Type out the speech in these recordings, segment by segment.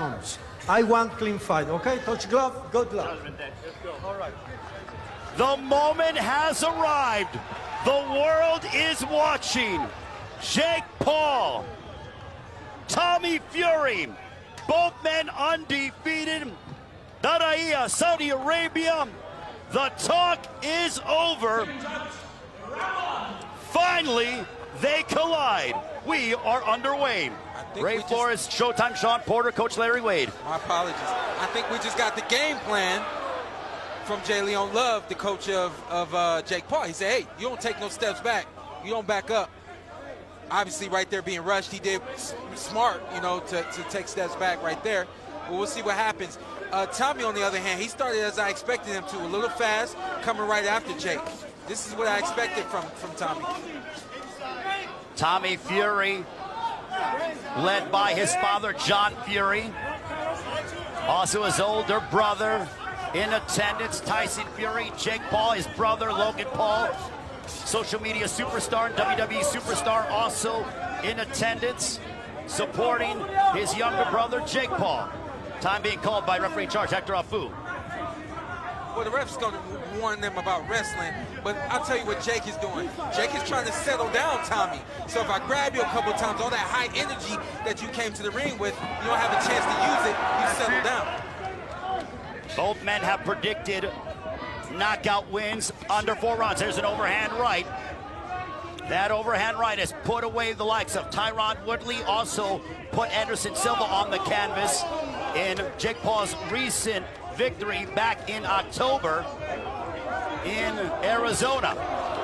rounds. I want clean fight, okay? Touch glove, good luck. All right. The moment has arrived. The world is watching. Jake Paul, Tommy Fury, both men undefeated. Diriyah, Saudi Arabia. The talk is over. Finally, they collide. We are underway. Ray Flores, Showtime, Sean Porter, Coach Larry Wade. My apologies. I think we just got the game plan from J. Leon Love, the coach of Jake Paul. He said, hey, you don't take no steps back. You don't back up. Obviously, right there being rushed, he did smart, you know, to take steps back right there. But we'll see what happens. Tommy, on the other hand, he started as I expected him to, a little fast, coming right after Jake. This is what I expected from Tommy. Tommy Fury, led by his father, John Fury. Also his older brother in attendance, Tyson Fury. Jake Paul, his brother, Logan Paul. Social media superstar and WWE superstar also in attendance, supporting his younger brother, Jake Paul. Time being called by referee in charge, Hector Afu. Well, the ref's going to warn them about wrestling, but I'll tell you what Jake is doing. Jake is trying to settle down Tommy. So if I grab you a couple times, all that high energy that you came to the ring with, you don't have a chance to use it, you settle down. Both men have predicted knockout wins under 4 rounds. There's an overhand right. That overhand right has put away the likes of Tyron Woodley, also put Anderson Silva on the canvas in Jake Paul's recent victory back in October in Arizona.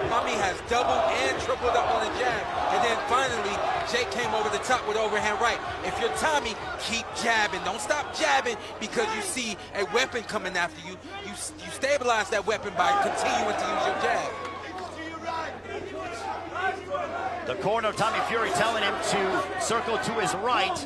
Tommy has doubled and tripled up on the jab. And then finally, Jake came over the top with overhand right. If you're Tommy, keep jabbing. Don't stop jabbing because you see a weapon coming after you. You stabilize that weapon by continuing to use your jab. The corner of Tommy Fury telling him to circle to his right.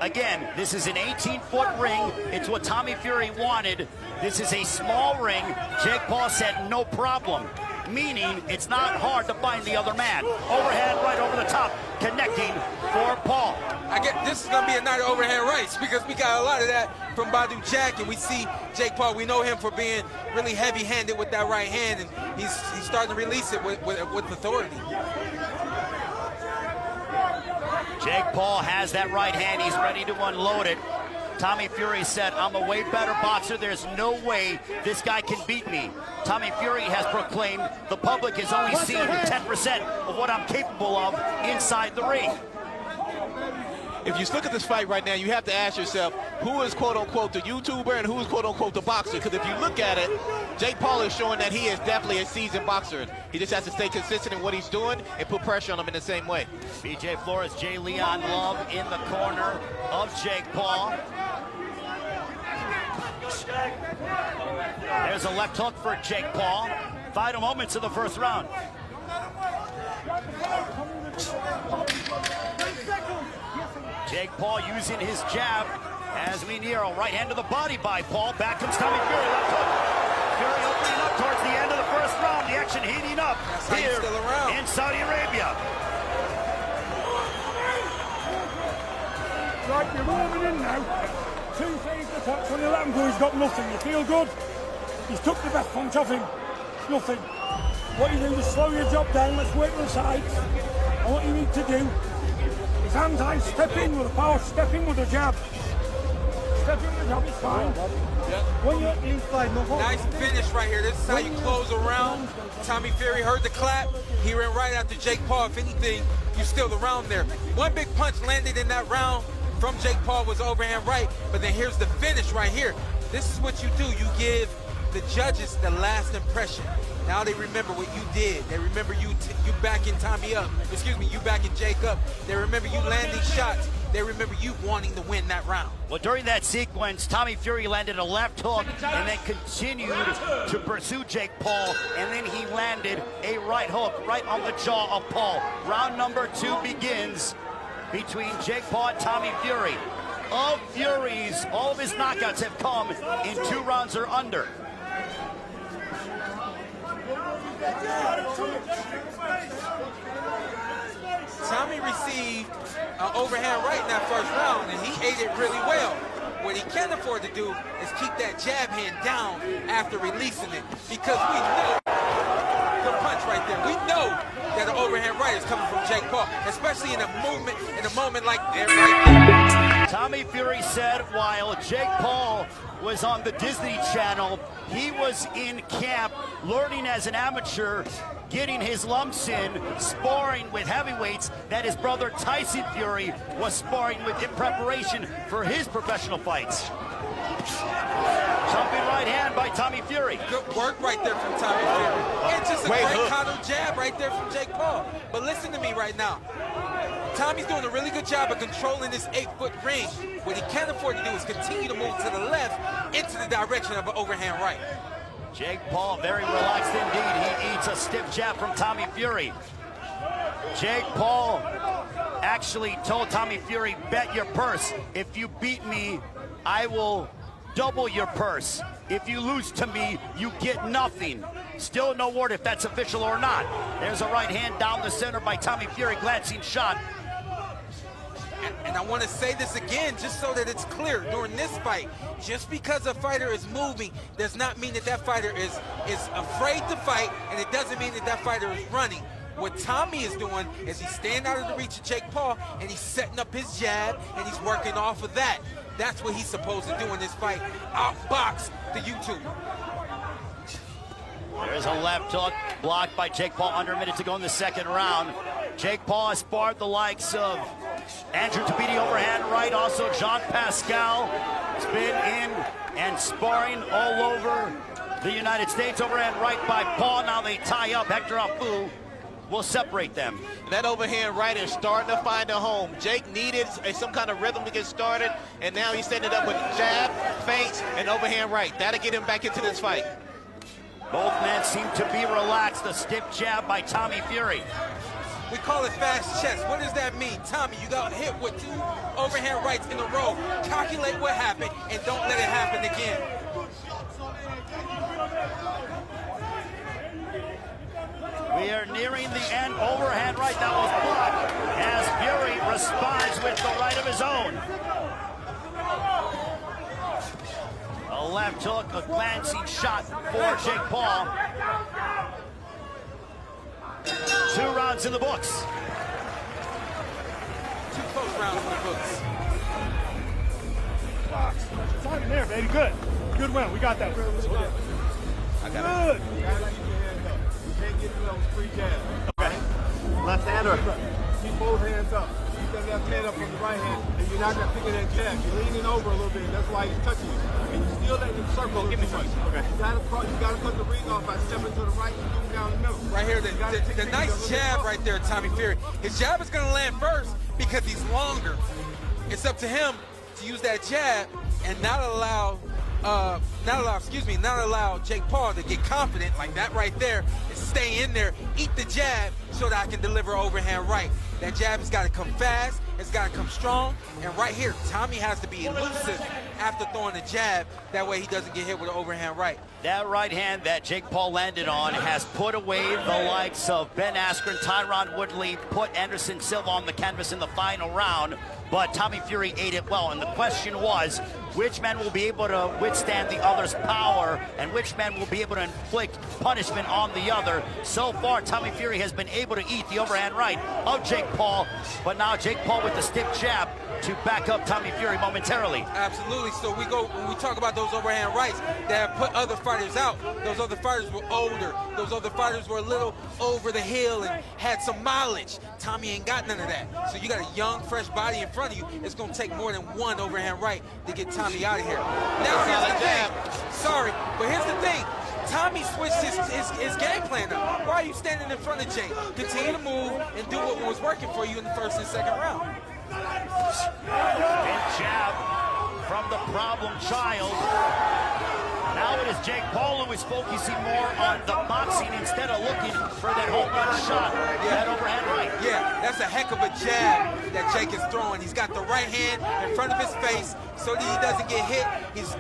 Again, this is an 18-foot ring. It's what Tommy Fury wanted. This is a small ring. Jake Paul said no problem, meaning it's not hard to find the other man. Overhand right over the top, connecting for Paul. I get this is going to be a night of overhand rights because we got a lot of that from Badou Jack, and we see Jake Paul. We know him for being really heavy-handed with that right hand, and he's starting to release it with authority. Jake Paul has that right hand. He's ready to unload it. Tommy Fury said, I'm a way better boxer. There's no way this guy can beat me. Tommy Fury has proclaimed the public has only seen 10% of what I'm capable of inside the ring. If you look at this fight right now, you have to ask yourself, who is quote-unquote the YouTuber and who is quote-unquote the boxer? Because if you look at it, Jake Paul is showing that he is definitely a seasoned boxer. He just has to stay consistent in what he's doing and put pressure on him in the same way. BJ Flores, J. Leon Love in the corner of Jake Paul. There's a left hook for Jake Paul. Final moments of the first round. Jake Paul using his jab as we near a right hand to the body by Paul. Back comes Tommy Fury, left hook. Fury opening up towards the end of the first round. The action heating up here in Saudi Arabia. Right, you're warming in now. 2 phase attacks when you let him go, he's got nothing. You feel good? He's took the best punch off him. It's nothing. What you do is slow your job down, let's work the sides. And what you need to do is hand high, step in with a power, step in with a jab. Step in with a jab, it's fine. When you're inside, no hold. Nice finish right here. This is how you close a round. Tommy Fury heard the clap. He ran right after Jake Paul. If anything, you steal the round there. One big punch landed in that round from Jake Paul was overhand right, but then here's the finish right here. This is what you do. You give the judges the last impression. Now they remember what you did. They remember you backing Tommy up. Excuse me, you backing Jake up. They remember you landing shots. They remember you wanting to win that round. Well, during that sequence, Tommy Fury landed a left hook and then continued to pursue Jake Paul, and then he landed a right hook right on the jaw of Paul. Round number 2 begins between Jake Paul and Tommy Fury. Of Fury's, all of his knockouts have come in 2 rounds or under. Tommy received an overhand right in that first round, and he ate it really well. can't afford to do is keep that jab hand down after releasing it, because we know the punch right there. We know that an overhand right is coming from Jake Paul, especially in a moment like that right there. Tommy Fury said while Jake Paul was on the Disney Channel, he was in camp learning as an amateur, getting his lumps in, sparring with heavyweights that his brother Tyson Fury was sparring with in preparation for his professional fights. Jumping right hand by Tommy Fury. Good work right there from Tommy Fury. And just a great counter jab right there from Jake Paul. But listen to me right now. Tommy's doing a really good job of controlling this 8-foot ring. What he can't afford to do is continue to move to the left into the direction of an overhand right. Jake Paul very relaxed indeed. He eats a stiff jab from Tommy Fury. Jake Paul actually told Tommy Fury, bet your purse. If you beat me, I will double your purse. If you lose to me, you get nothing. Still no word if that's official or not. There's a right hand down the center by Tommy Fury, glancing shot. And I want to say this again, just so that it's clear, during this fight, just because a fighter is moving does not mean that that fighter is afraid to fight, and it doesn't mean that that fighter is running. What Tommy is doing is he's staying out of the reach of Jake Paul, and he's setting up his jab, and he's working off of that. That's what he's supposed to do in this fight, outbox the YouTube. There's a left hook blocked by Jake Paul under a minute to go in the second round. Jake Paul has sparred the likes of Andrew Tabiti overhand right, also Jean Pascal has been in and sparring all over the United States. Overhand right by Paul. Now they tie up. Hector Afu will separate them. That overhand right is starting to find a home. Jake needed some kind of rhythm to get started, and now he's setting it up with jab, feints, and overhand right. That'll get him back into this fight. Both men seem to be relaxed. A stiff jab by Tommy Fury. We call it fast chess. What does that mean? Tommy, you got hit with 2 overhand rights in a row. Calculate what happened and don't let it happen again. We are nearing the end. Overhand right now was blocked as Fury responds with the right of his own. A left hook, a glancing shot for Jake Paul. 2 rounds in the books. 2 close rounds in the books. It's on there, baby. Good. Good win. We got that. I got it. Okay. Left hand or keep both hands up. Keep that left hand up on the right hand, and you're not gonna pick that jab. You're leaning over a little bit. That's why he's touching you. And you still letting him circle. Give me some. Okay. You gotta cut the ring off by stepping to the right and moving down the middle. Right here, the nice jab right there, Tommy Fury. His jab is gonna land first because he's longer. It's up to him to use that jab and not allow Jake Paul to get confident like that right there and stay in there, eat the jab so that I can deliver overhand right. That jab has got to come fast, it's got to come strong, and right here, Tommy has to be elusive after throwing a jab, that way he doesn't get hit with an overhand right. That right hand that Jake Paul landed on has put away the likes of Ben Askren, Tyron Woodley, put Anderson Silva on the canvas in the final round, but Tommy Fury ate it well, and the question was, which man will be able to withstand the other's power, and which man will be able to inflict punishment on the other? So far, Tommy Fury has been able to eat the overhand right of Jake Paul, but now Jake Paul with the stiff jab to back up Tommy Fury momentarily. Absolutely. So when we talk about those overhand rights that have put other fighters out, those other fighters were older. Those other fighters were a little over the hill and had some mileage. Tommy ain't got none of that. So you got a young, fresh body in front of you. It's going to take more than 1 overhand right to get Tommy out of here. Now, here's the thing. Sorry, but here's the thing. Tommy switched his game plan up. Why are you standing in front of Jake? Continue to move and do what was working for you in the first and second round. Big jab from the problem child. Now it is Jake Paul who is focusing more on the boxing instead of looking for that home run shot, that overhand right. Yeah, that's a heck of a jab that Jake is throwing. He's got the right hand in front of his face so that he doesn't get hit. He's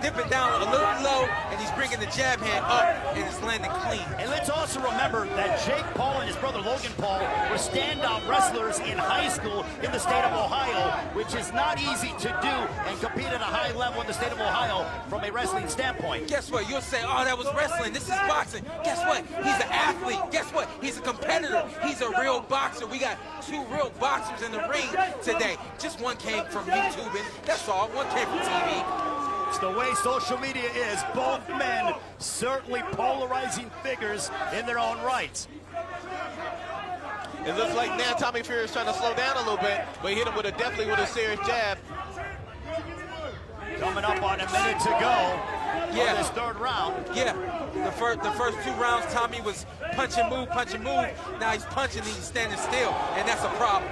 dipping down a little low, and he's bringing the jab hand up, and it's landing clean. And let's also remember that Jake Paul and his brother Logan Paul were stand-up wrestlers in high school in the state of Ohio, which is not easy to do and compete at a high high level in the state of Ohio from a wrestling standpoint. Guess what? You'll say, oh, that was wrestling. This is boxing. Guess what? He's an athlete. Guess what? He's a competitor. He's a real boxer. We got 2 real boxers in the ring today. Just one came from YouTube, and that's all. One came from TV. It's the way social media is. Both men certainly polarizing figures in their own rights. It looks like now Tommy Fury is trying to slow down a little bit, but he hit him with definitely with a serious jab. Coming up on a minute to go in this third round. Yeah, the first 2 rounds, Tommy was punch and move. Now he's punching and he's standing still, and that's a problem.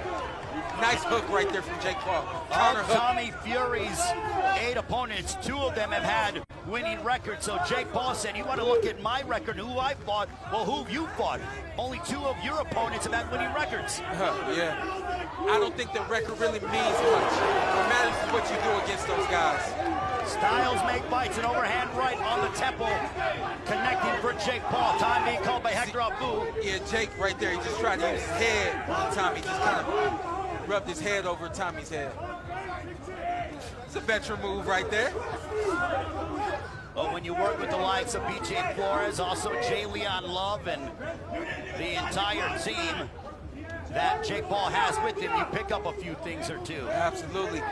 Nice hook right there from Jake Paul. Counter Of hook. Tommy Fury's 8 opponents, 2 of them have had winning records. So Jake Paul said, you want to look at my record, who I fought? Well, who have you fought? Only 2 of your opponents have had winning records. Yeah. I don't think the record really means much. What matters is what you do against those guys. Styles make fights, an overhand right on the temple, connecting for Jake Paul. Time being called by Hector Abu. Yeah, Jake right there, he just tried to use his head on Tommy. Just kind of rubbed his head over Tommy's head. It's a veteran move right there. But when you work with the likes of BJ Flores, also Jay Leon Love, and the entire team that Jake Paul has with him, you pick up a few things or two. Absolutely.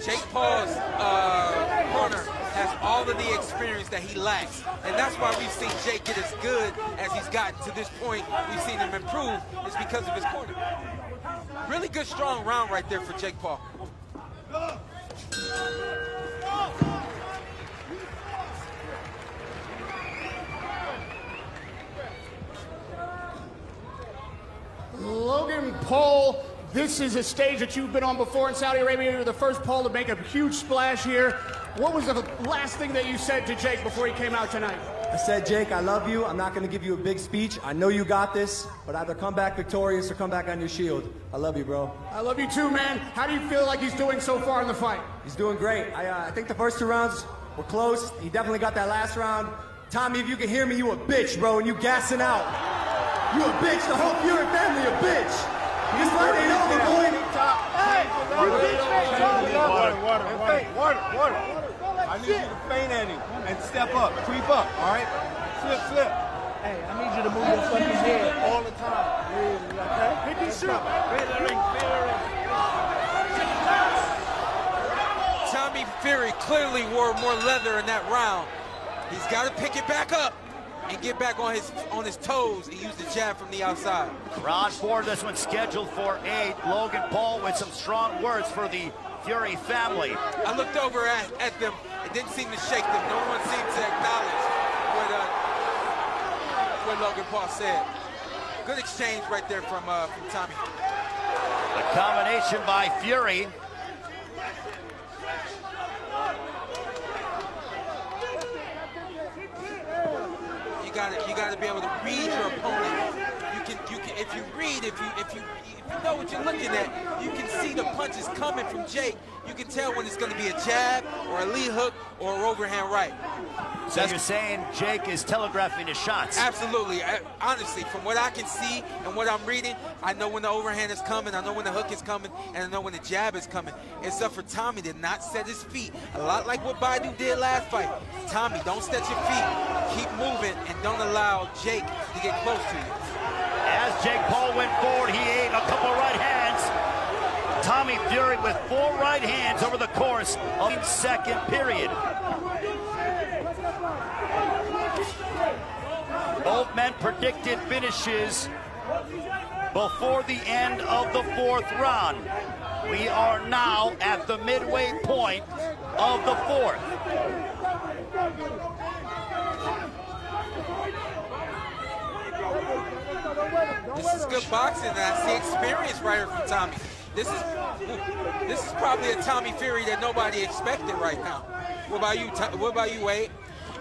Jake Paul's corner has all of the experience that he lacks. And that's why we've seen Jake get as good as he's gotten to this point. We've seen him improve. It's because of his corner. Really good, strong round right there for Jake Paul. Logan Paul, this is a stage that you've been on before in Saudi Arabia. You're the first Paul to make a huge splash here. What was the last thing that you said to Jake before he came out tonight? I said, Jake, I love you. I'm not going to give you a big speech. I know you got this, but either come back victorious or come back on your shield. I love you, bro. I love you too, man. How do you feel like he's doing so far in the fight? He's doing great. I think the first 2 rounds were close. He definitely got that last round. Tommy, if you can hear me, you a bitch, bro, and you gassing out. You a bitch. The whole Fury family a bitch. This fight ain't over, boy. Hey, water. I need you to feint at him and step up, creep up, all right? Slip. Hey, I need you to move your fucking head all the time. Really, okay? Hit these shoot. Tommy Fury clearly wore more leather in that round. He's got to pick it back up and get back on his toes and use the jab from the outside. Round 4, this one's scheduled for 8. Logan Paul with some strong words for the Fury family. I looked over at them. It didn't seem to shake them. No one seemed to acknowledge what Logan Paul said. Good exchange right there from Tommy. A combination by Fury. You got to be able to read your opponent. You can if you know what you're looking at, you can see the punches coming from Jake. You can tell when it's going to be a jab or a lead hook or an overhand right. So you're saying Jake is telegraphing his shots? Absolutely. Honestly, from what I can see and what I'm reading, I know when the overhand is coming, I know when the hook is coming, and I know when the jab is coming. It's up for Tommy to not set his feet. A lot like what Baidu did last fight. Tommy, don't set your feet. Keep moving and don't allow Jake to get close to you. As Jake Paul went forward, he ate a couple right hands. Tommy Fury with 4 right hands over the course of the second period. Both men predicted finishes before the end of the 4th round. We are now at the midway point of the 4th. This is good boxing, and I see experience right here from Tommy. This is probably a Tommy Fury that nobody expected right now. What about you, Wade?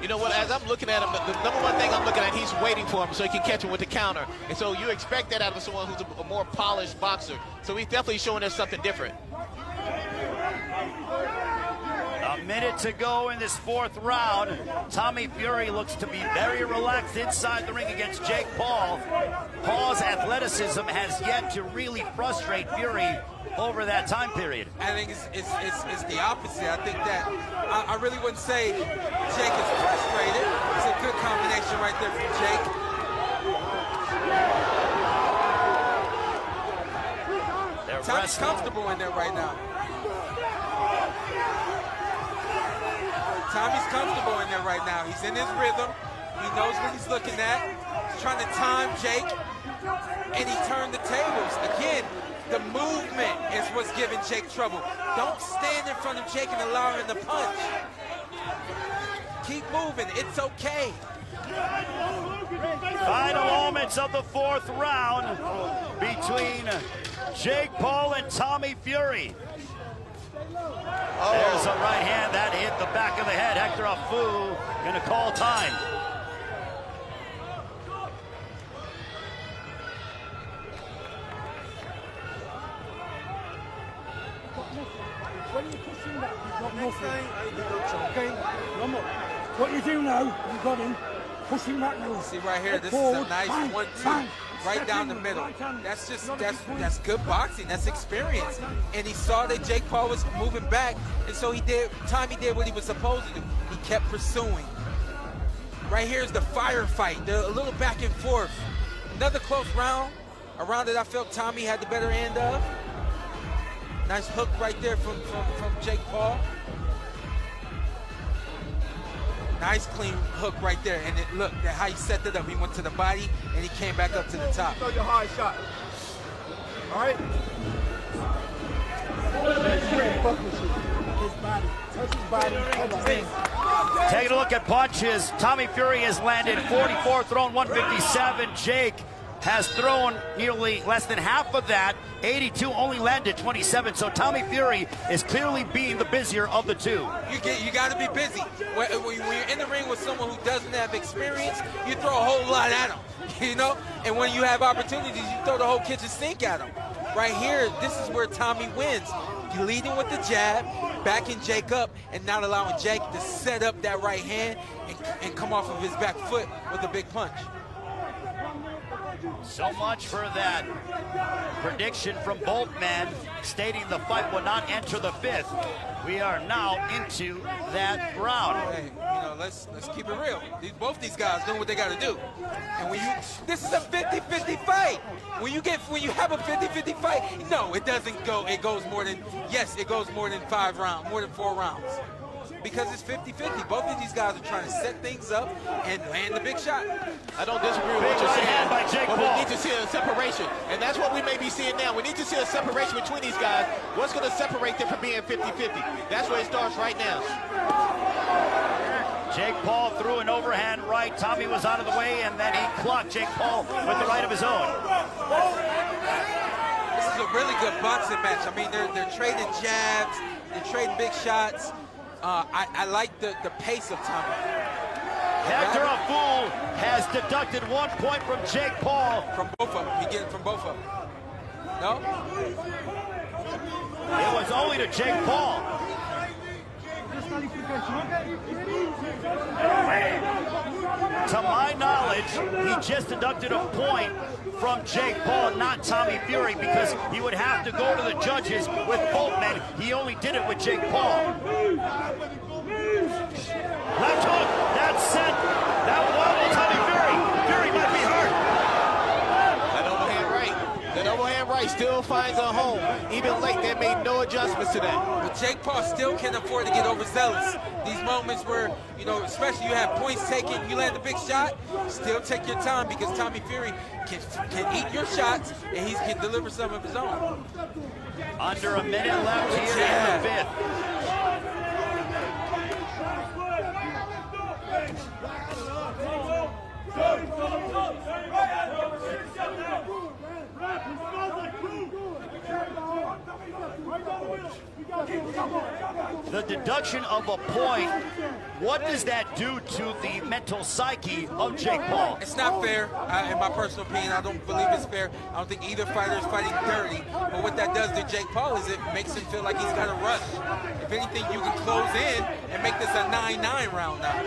You know what, as I'm looking at him, the number one thing I'm looking at, he's waiting for him so he can catch him with the counter. And so you expect that out of someone who's a more polished boxer. So he's definitely showing us something different. A minute to go in this 4th round. Tommy Fury looks to be very relaxed inside the ring against Jake Paul. Paul's athleticism has yet to really frustrate Fury over that time period. I think it's the opposite. I think that I really wouldn't say Jake is frustrated. It's a good combination right there from Jake. Tommy's comfortable in there right now. Tommy's comfortable in there right now. He's in his rhythm. He knows what he's looking at. He's trying to time Jake, and he turned the tables. Again, the movement is what's giving Jake trouble. Don't stand in front of Jake and allow him to punch. Keep moving. It's okay. Final moments of the 4th round between Jake Paul and Tommy Fury. There's a right hand that hit the back of the head. Hector Afu gonna call time. When you're pushing back, you've got nothing. Okay? Remember, what you do now, you've got him pushing back now. See right here, this is a nice 1-2. Right down the middle. That's good boxing. That's experience. And he saw that Jake Paul was moving back, and so Tommy did what he was supposed to do. He kept pursuing. Right here is the firefight. They're a little back and forth. Another close round. A round that I felt Tommy had the better end of. Nice hook right there from Jake Paul. Nice clean hook right there, and look at how he set it up. He went to the body, and he came back up to the top. Throw your hard shot. All right? Taking a look at punches. Tommy Fury has landed 44, thrown 157. Jake has thrown nearly less than half of that. 82, only landed 27. So Tommy Fury is clearly being the busier of the two. You got to be busy. When you're in the ring with someone who doesn't have experience, you throw a whole lot at them, you know? And when you have opportunities, you throw the whole kitchen sink at them. Right here, this is where Tommy wins. You're leading with the jab, backing Jake up, and not allowing Jake to set up that right hand and come off of his back foot with a big punch. So much for that prediction from both men, stating the fight will not enter the 5th. We are now into that round. Hey, you know, let's keep it real. Both these guys doing what they got to do. And this is a 50-50 fight. When you have a 50-50 fight, no, it doesn't go. It goes more than 5 rounds, more than 4 rounds. Because it's 50-50. Both of these guys are trying to set things up and land the big shot. I don't disagree with what you're saying, but we need to see a separation. And that's what we may be seeing now. We need to see a separation between these guys. What's going to separate them from being 50-50? That's where it starts right now. Jake Paul threw an overhand right. Tommy was out of the way, and then he clocked Jake Paul with the right of his own. This is a really good boxing match. I mean, they're trading jabs, they're trading big shots. I like the pace of Tommy. Hector Afu has deducted 1 point from Jake Paul. From both of them. He get it from both of them. No? It was only to Jake Paul. To my knowledge, he just deducted a point from Jake Paul, not Tommy Fury, because he would have to go to the judges with both men. He only did it with Jake Paul. Left hook, that's set. That wobbled Tommy Fury. Fury might be hurt. That overhand right still finds a home. Even late, they made no adjustments to that. But Jake Paul still can't afford to get overzealous. These moments where, you know, especially you have points taken, you land a big shot, still take your time, because Tommy Fury can eat your shots and he can deliver some of his own. Under a minute left here in the 5th. The deduction of a point, what does that do to the mental psyche of Jake Paul? It's not fair, in my personal opinion. I don't believe it's fair. I don't think either fighter is fighting dirty. But what that does to Jake Paul is it makes him feel like he's got to rush. If anything, you can close in and make this a 9-9 round now.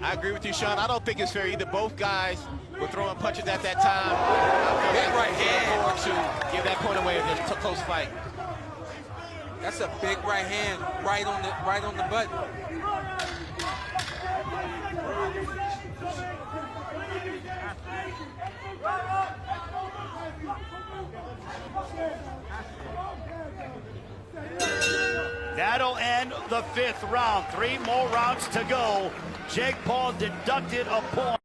I agree with you, Sean. I don't think it's fair either. Both guys were throwing punches at that time. I feel Big like right hand. to give that point away in a close fight. That's a big right hand, right on the button. That'll end the 5th round. 3 more rounds to go. Jake Paul deducted a point.